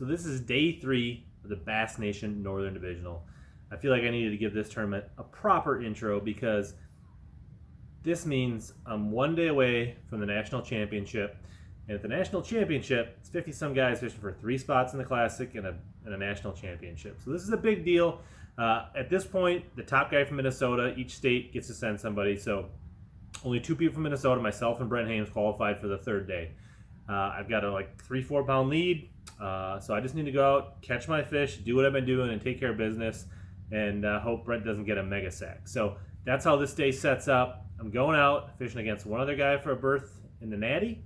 this is day 3 of the Bass Nation Northern Divisional. I feel like I needed to give this tournament a proper intro because this means I'm 1 day away from the National Championship. And at the National Championship, it's 50-some guys fishing for 3 spots in the Classic and a National Championship. So this is a big deal. At this point, the top guy from Minnesota, each state gets to send somebody. So only 2 people from Minnesota, myself and Brent Hames, qualified for the 3rd day. I've got a 3-4 pound lead. So I just need to go out, catch my fish, do what I've been doing, and take care of business, and hope Brent doesn't get a mega sack. So that's how this day sets up. I'm going out fishing against one other guy for a berth in the Natty,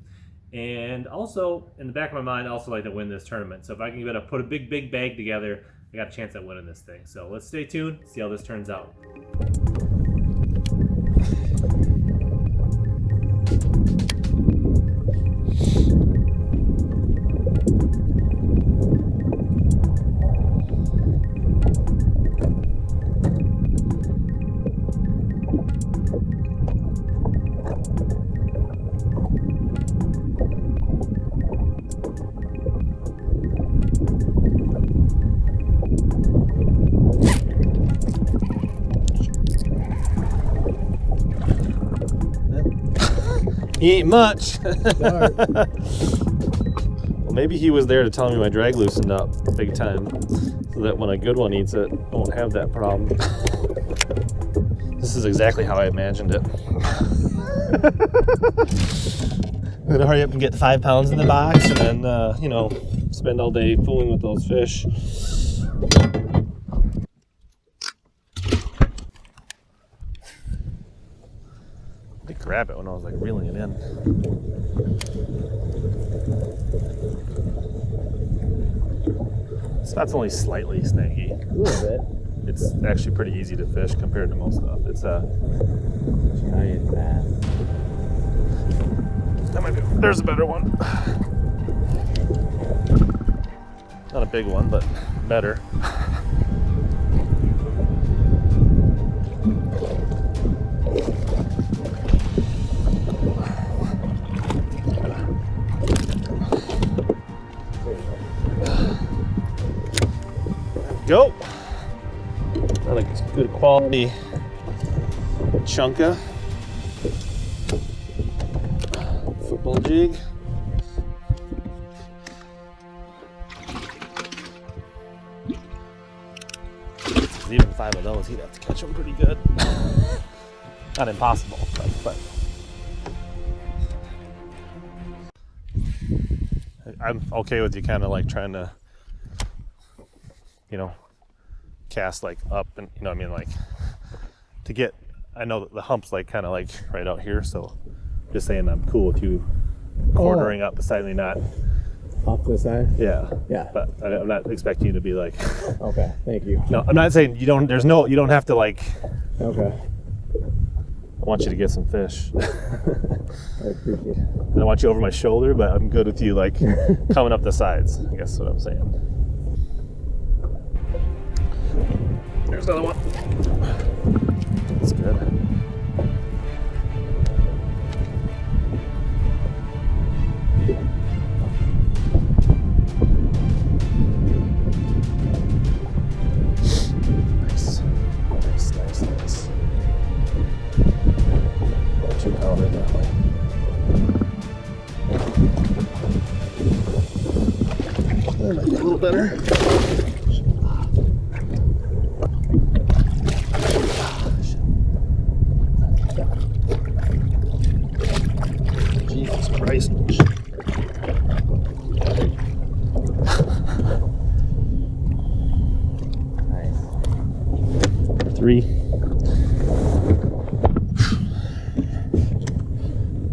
and also in the back of my mind, I also like to win this tournament. So if I can get put a big bag together, I got a chance at winning this thing. So let's stay tuned, see how this turns out. He ain't much. Well, maybe he was there to tell me my drag loosened up big time, so that when a good one eats it, I won't have that problem. This is exactly how I imagined it. I'm gonna hurry up and get 5 pounds in the box, and then you know, spend all day fooling with those fish. I did grab it when I was reeling it in. This spot's only slightly snaggy. A little bit. It's actually pretty easy to fish compared to most stuff. It's a giant bass. That might be. There's a better one. Not a big one, but better. Go. Not a good quality chunka football jig. Even 5 of those, he'd have to catch them pretty good. Not impossible, but I'm okay with you kind of trying to, cast up, and to get, I know that the hump's kind of right out here, so just saying I'm cool with you cornering up beside me, not off to the side. Yeah, but I'm not expecting you to be okay, thank you. No, I'm not saying you don't have to okay, I want you to get some fish. I appreciate it. I don't want you over my shoulder, but I'm good with you coming up the sides, I guess is what I'm saying. There's another one. That's good. Nice. 2 pounder that way. That might be a little better. Jesus Christ. Nice. 3.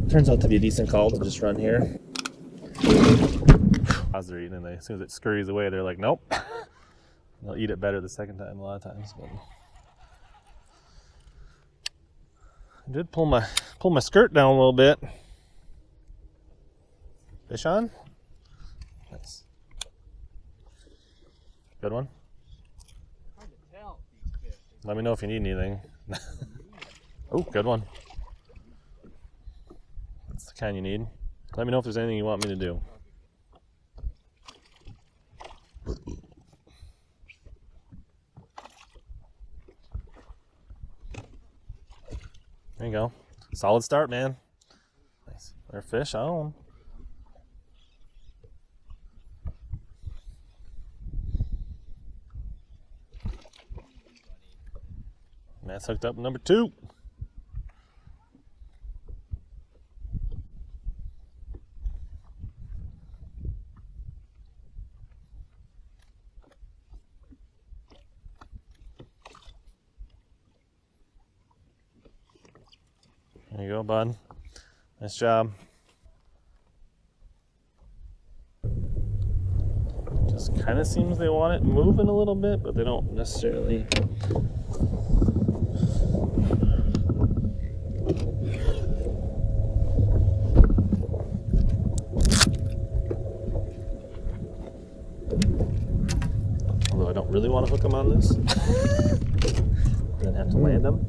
Turns out to be a decent call to just run here. As they're eating, and as soon as it scurries away, they're like, nope. They'll eat it better the second time a lot of times. But I did pull my skirt down a little bit. Fish on? Nice. Good one? Hard to tell. Let me know if you need anything. Oh, good one. That's the kind you need. Let me know if there's anything you want me to do. There you go. Solid start, man. Nice. Their fish on. Matt's hooked up number 2. There you go, bud. Nice job. Just kind of seems they want it moving a little bit, but they don't necessarily. Although I don't really want to hook them on this. Then have to land them.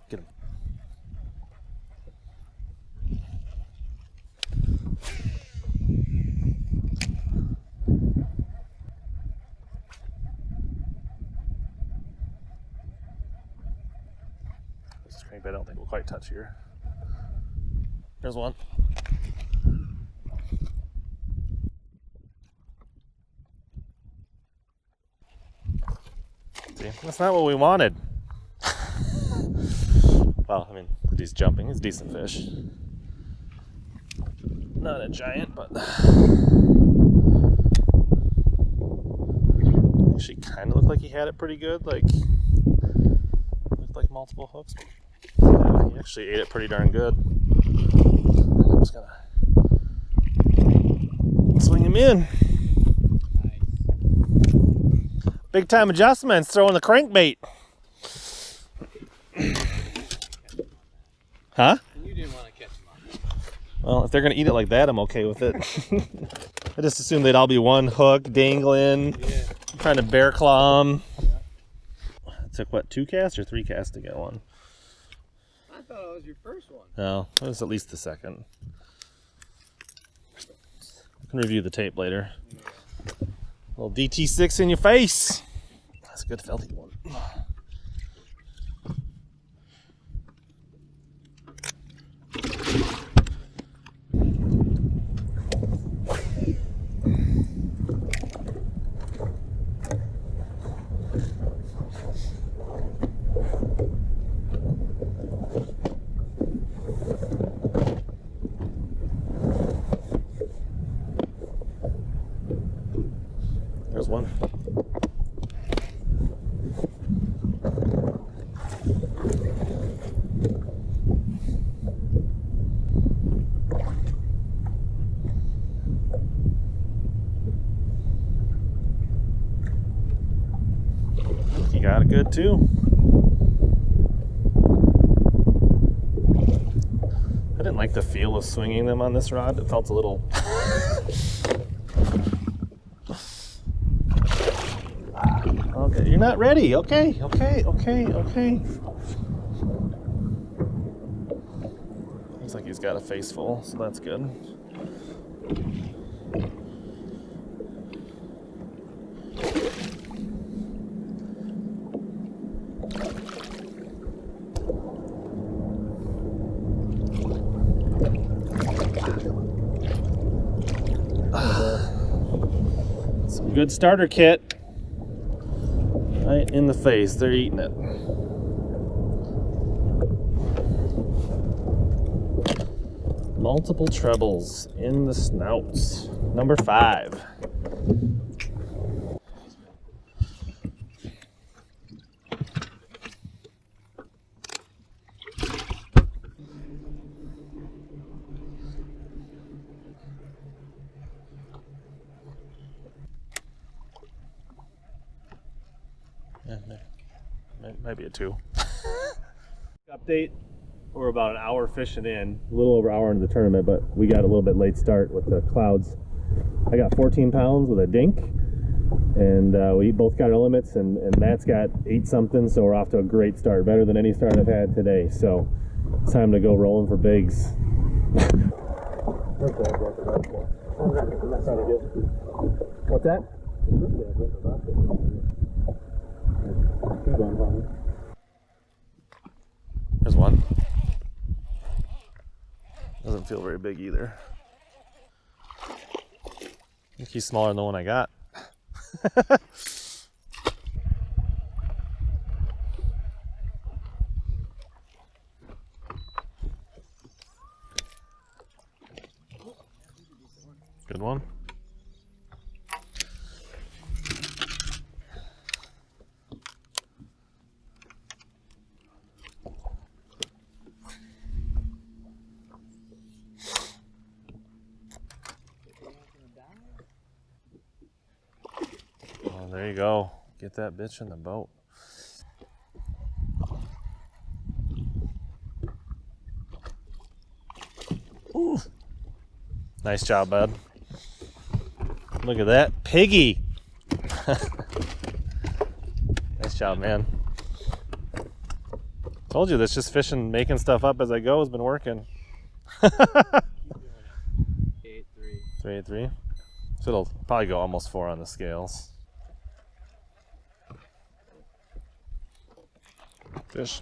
Get him. This crankbait I don't think will quite touch here. There's one. See, that's not what we wanted. Well, I mean, he's jumping. He's a decent fish. Not a giant, but actually kind of looked like he had it pretty good. Like, looked like multiple hooks. Yeah, he actually ate it pretty darn good. I'm just gonna swing him in. Big time adjustments, throwing the crankbait. Huh? You didn't want to catch them on. Well, if they're gonna eat it like that, I'm okay with it. I just assumed they'd all be one hook dangling, trying to bear claw them. It took what, 2 casts or 3 casts to get one? I thought it was your first one. No, it was at least the second. I can review the tape later. Little DT6 in your face. That's a good felty one. There's one. You got it good too. I didn't like the feel of swinging them on this rod. It felt a little okay, you're not ready. Okay. Looks like he's got a face full, so that's good. Some good starter kit. Right in the face, they're eating it. Multiple trebles in the snouts. Number 5. Yeah, might be a 2. Update. We're about an hour fishing in, a little over an hour into the tournament, but we got a little bit late start with the clouds. I got 14 pounds with a dink, and we both got our limits, and Matt's got 8 something, so we're off to a great start, better than any start I've had today. So it's time to go rolling for bigs. What's that? There's one. Doesn't feel very big either. I think he's smaller than the one I got. Good one. Oh, there you go. Get that bitch in the boat. Ooh. Nice job, bud. Look at that. Piggy. Nice job, man. Told you this just fishing, making stuff up as I go has been working. 8-3. 383. So it'll probably go almost 4 on the scales. Fish.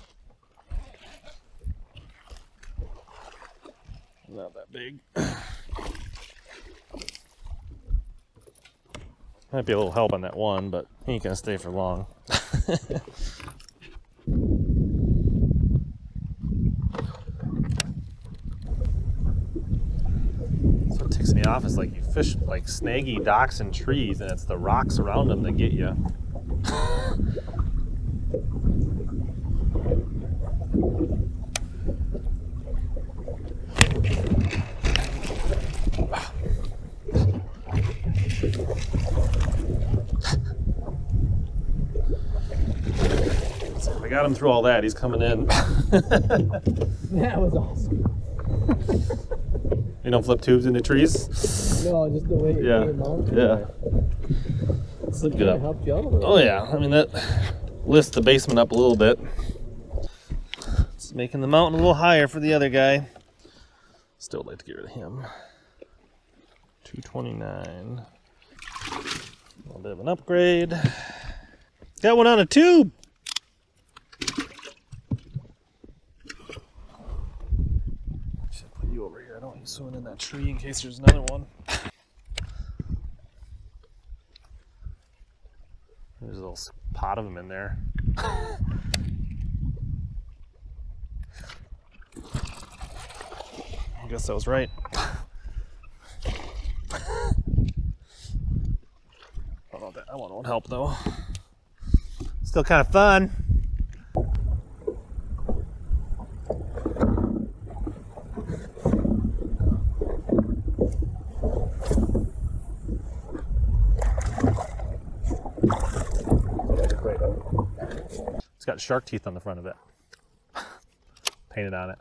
Not that big. Might be a little help on that one, but he ain't gonna stay for long. So what ticks me off is like you fish like snaggy docks and trees, and it's the rocks around them that get you. I got him through all that. He's coming in. That was awesome. You don't flip tubes into trees? No, just the way it came out. Yeah. Let's look it up. Helped you out a little. Oh yeah, I mean that lifts the basement up a little bit. It's making the mountain a little higher for the other guy. Still like to get rid of him. 229. A little bit of an upgrade. Got one on a tube. Should put you over here. I don't want you swimming in that tree in case there's another one. There's a little pot of them in there. I guess I was right. That one won't help though. Still kind of fun. It's got shark teeth on the front of it. Painted on it.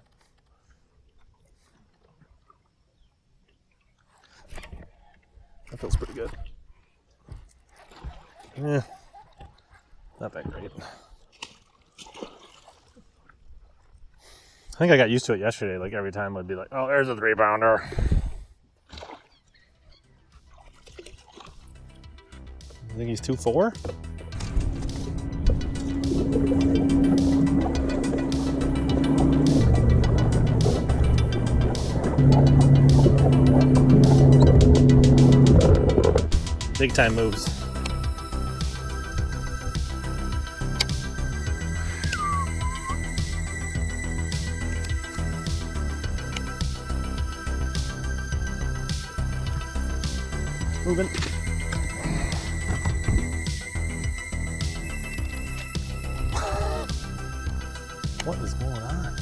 That feels pretty good. Yeah, not that great. I think I got used to it yesterday. Like every time I'd be like, oh, there's a 3-pounder. I think he's 2.4. Big time moves. Moving. What is going on?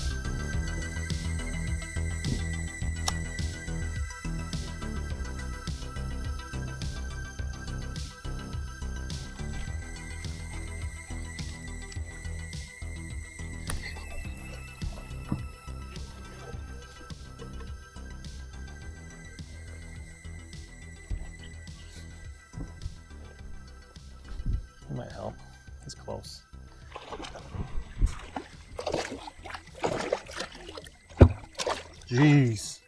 It might help. It's close. Jeez.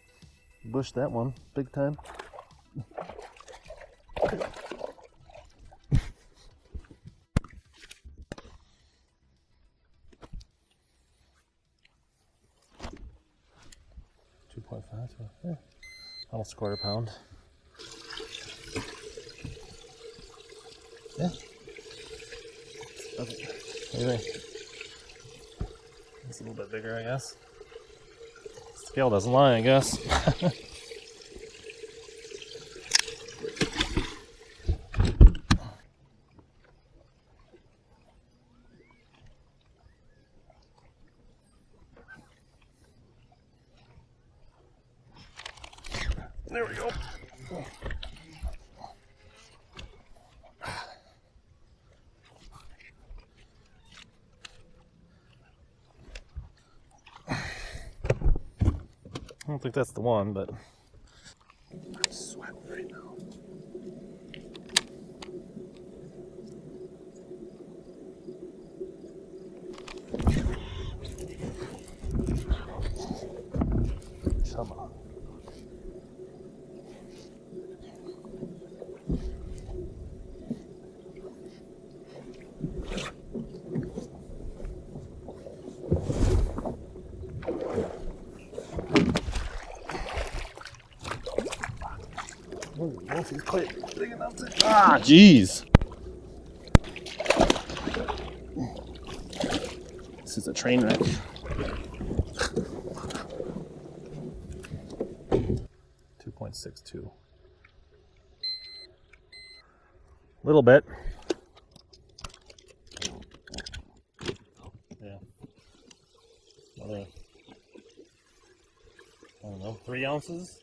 Bushed that one big time. Almost a quarter pound. Yeah. Okay. Anyway, it's a little bit bigger, I guess. Scale doesn't lie, I guess. There we go. I don't think that's the one, but I'm sweating right now. Come on. Ah, jeez. This is a train wreck. 2.62. Little bit. Yeah. Another, I don't know, 3 ounces?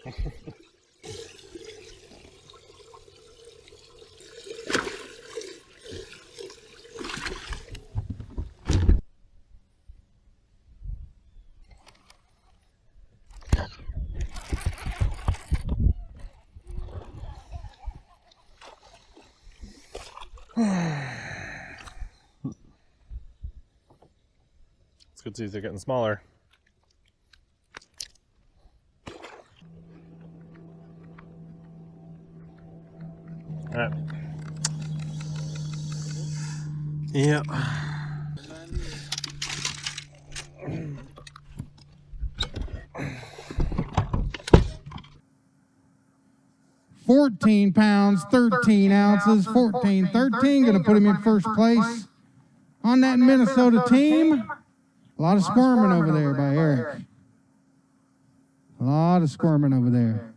It's good to see they're getting smaller. All right. Yeah. £14, 13 ounces, 14, 13. Going to put him in first place on that Minnesota team. A lot of squirming over there by Eric. A lot of squirming over there.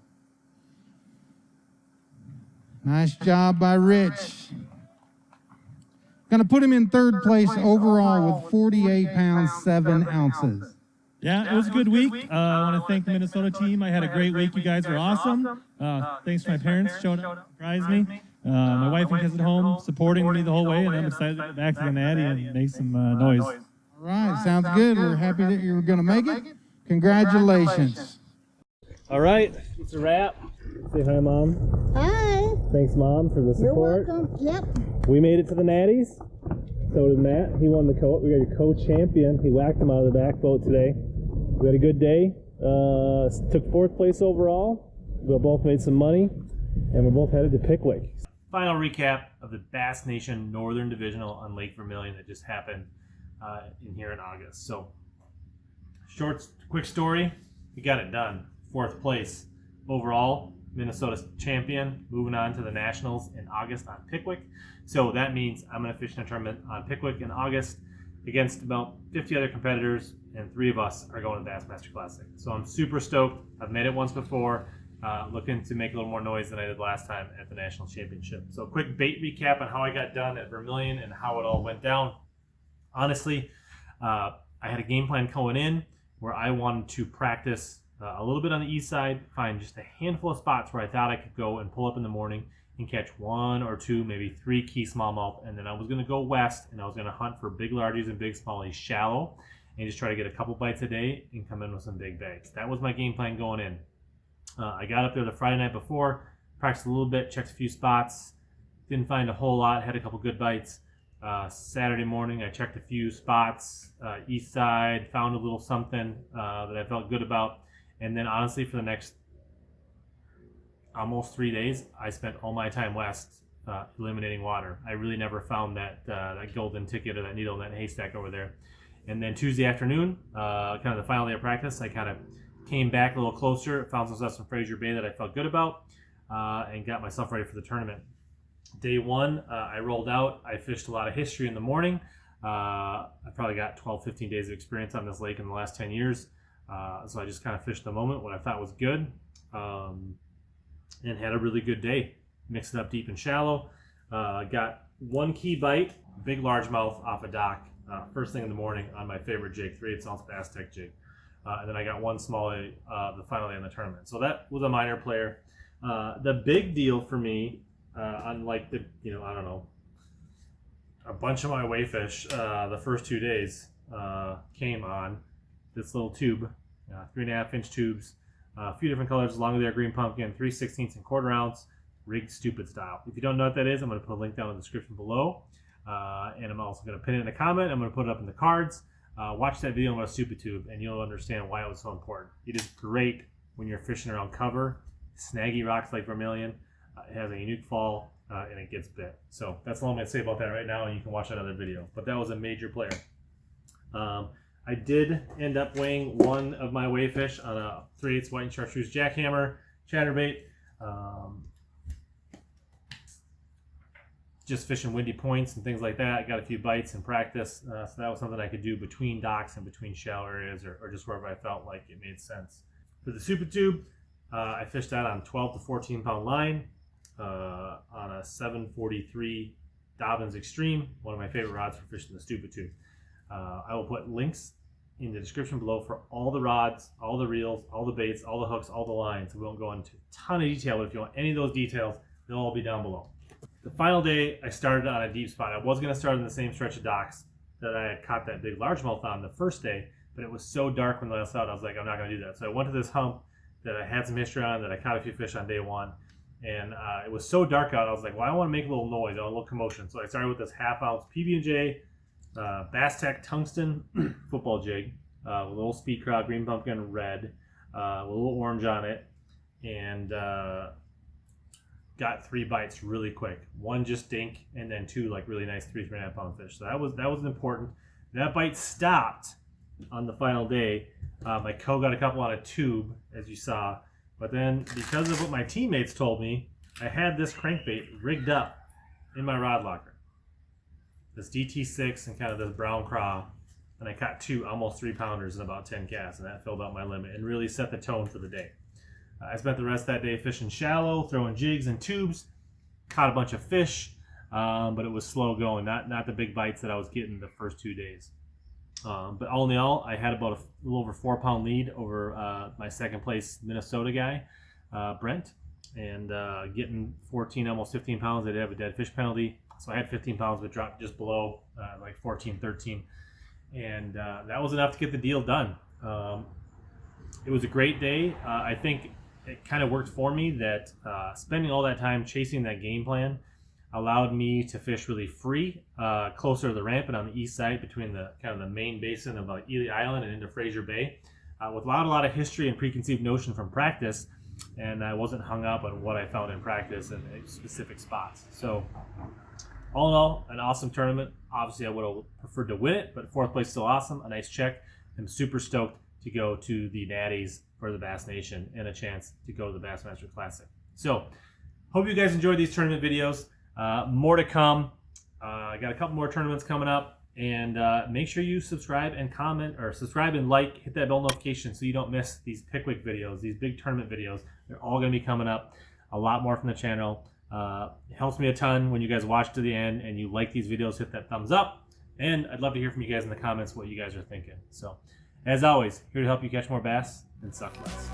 Nice job by Rich. Going to put him in third place overall with 48 pounds, 7 ounces. Yeah, it was a good week. I want to thank the Minnesota team. I had a great week. You guys were awesome. Thanks to my parents, showed up, surprised me. My wife and kids at home supporting me the whole way, and I'm excited to get back to the Natty and make some noise. All right, sounds good. We're happy that you were going to make it. Congratulations. All right, it's a wrap. Say hi, Mom. Hi. Thanks, Mom, for the support. You're welcome. Yep. We made it to the Natties. So did Matt. He won the coat. We got your co-champion. He whacked him out of the back boat today. We had a good day. Took 4th place overall. We both made some money, and we're both headed to Pickwick. Final recap of the Bass Nation Northern Divisional on Lake Vermilion that just happened in here in August. So, quick story. We got it done. 4th place overall. Minnesota's champion, moving on to the Nationals in August on Pickwick. So that means I'm going to fish in a tournament on Pickwick in August against about 50 other competitors, and 3 of us are going to Bassmaster Classic. So I'm super stoked. I've made it once before, looking to make a little more noise than I did last time at the National Championship. So quick bait recap on how I got done at Vermilion and how it all went down. Honestly, I had a game plan going in where I wanted to practice a little bit on the east side, find just a handful of spots where I thought I could go and pull up in the morning and catch 1 or 2, maybe 3 key smallmouth, and then I was going to go west and I was going to hunt for big largies and big smallies shallow and just try to get a couple bites a day and come in with some big bags. That was my game plan going in. I got up there the Friday night before, practiced a little bit, checked a few spots, didn't find a whole lot, had a couple good bites. Saturday morning I checked a few spots, east side, found a little something that I felt good about. And then honestly, for the next almost 3 days, I spent all my time west eliminating water. I really never found that golden ticket or that needle in that haystack over there. And then Tuesday afternoon, kind of the final day of practice, I kind of came back a little closer, found some stuff in Fraser Bay that I felt good about, and got myself ready for the tournament. Day one, I rolled out. I fished a lot of history in the morning. I probably got 12, 15 days of experience on this lake in the last 10 years. So I just kind of fished the moment, what I thought was good, and had a really good day. Mixed it up deep and shallow. Got one key bite, big largemouth off a dock, first thing in the morning on my favorite jig, 3/8 ounce Bass Tech jig. And then I got one small the final day in the tournament. So that was a minor player. The big deal for me, unlike the, I don't know, a bunch of my weighfish the first 2 days came on this little tube, 3.5-inch tubes, a few different colors, along with their green pumpkin, 3/16 and 1/4 ounce, rigged stupid style. If you don't know what that is, I'm going to put a link down in the description below, and I'm also going to pin it in a comment. I'm going to put it up in the cards. Watch that video about a stupid tube, and you'll understand why it was so important. It is great when you're fishing around cover, snaggy rocks like Vermilion. It has a unique fall, and it gets bit. So that's all I'm going to say about that right now, and you can watch that other video. But that was a major player. I did end up weighing one of my weighfish on a 3/8 white and chartreuse jackhammer chatterbait. Just fishing windy points and things like that. I got a few bites in practice, so that was something I could do between docks and between shallow areas, or just wherever I felt like it made sense. For the super tube, I fished that on 12 to 14 pound line on a 743 Dobbins Extreme, one of my favorite rods for fishing the stupid tube. I will put links in the description below for all the rods, all the reels, all the baits, all the hooks, all the lines. We won't go into a ton of detail, but if you want any of those details, they'll all be down below. The final day, I started on a deep spot. I was going to start in the same stretch of docks that I had caught that big largemouth on the first day, but it was so dark when I last out, I was like, I'm not going to do that. So I went to this hump that I had some history on, that I caught a few fish on day one, and it was so dark out, I was like, well, I want to make a little noise, I want a little commotion. So I started with this 1/2 ounce PB&J Bass Tech tungsten football jig, with a little speed crowd, green pumpkin, red, with a little orange on it, and got 3 bites really quick. One just dink, and then 2 like really nice 3.5 pound fish. So that was important. That bite stopped on the final day. My co got a couple on a tube, as you saw, but then because of what my teammates told me, I had this crankbait rigged up in my rod locker. This DT6 and kind of this brown craw, and I caught 2 almost 3 pounders in about 10 casts, and that filled out my limit and really set the tone for the day. I spent the rest of that day fishing shallow, throwing jigs and tubes, caught a bunch of fish, but it was slow going, not the big bites that I was getting the first 2 days. But all in all, I had about a little over 4 pound lead over my second place Minnesota guy, Brent, and getting 14, almost 15 pounds. I did have a dead fish penalty, so I had 15 pounds, but dropped just below like 14, 13, and that was enough to get the deal done. It was a great day. I think it kind of worked for me that spending all that time chasing that game plan allowed me to fish really free, closer to the ramp and on the east side between the kind of the main basin of Ely Island and into Fraser Bay, without a lot of history and preconceived notion from practice, and I wasn't hung up on what I found in practice and specific spots. So all in all, an awesome tournament. Obviously, I would have preferred to win it, but 4th place still awesome. A nice check. I'm super stoked to go to the Natties for the Bass Nation and a chance to go to the Bassmaster Classic. So hope you guys enjoyed these tournament videos. More to come. I got a couple more tournaments coming up, and make sure you subscribe and comment, or subscribe and like, hit that bell notification so you don't miss these Pickwick videos, these big tournament videos. They're all going to be coming up, a lot more from the channel. It helps me a ton when you guys watch to the end and you like these videos, hit that thumbs up, and I'd love to hear from you guys in the comments what you guys are thinking. So as always, here to help you catch more bass and suck less.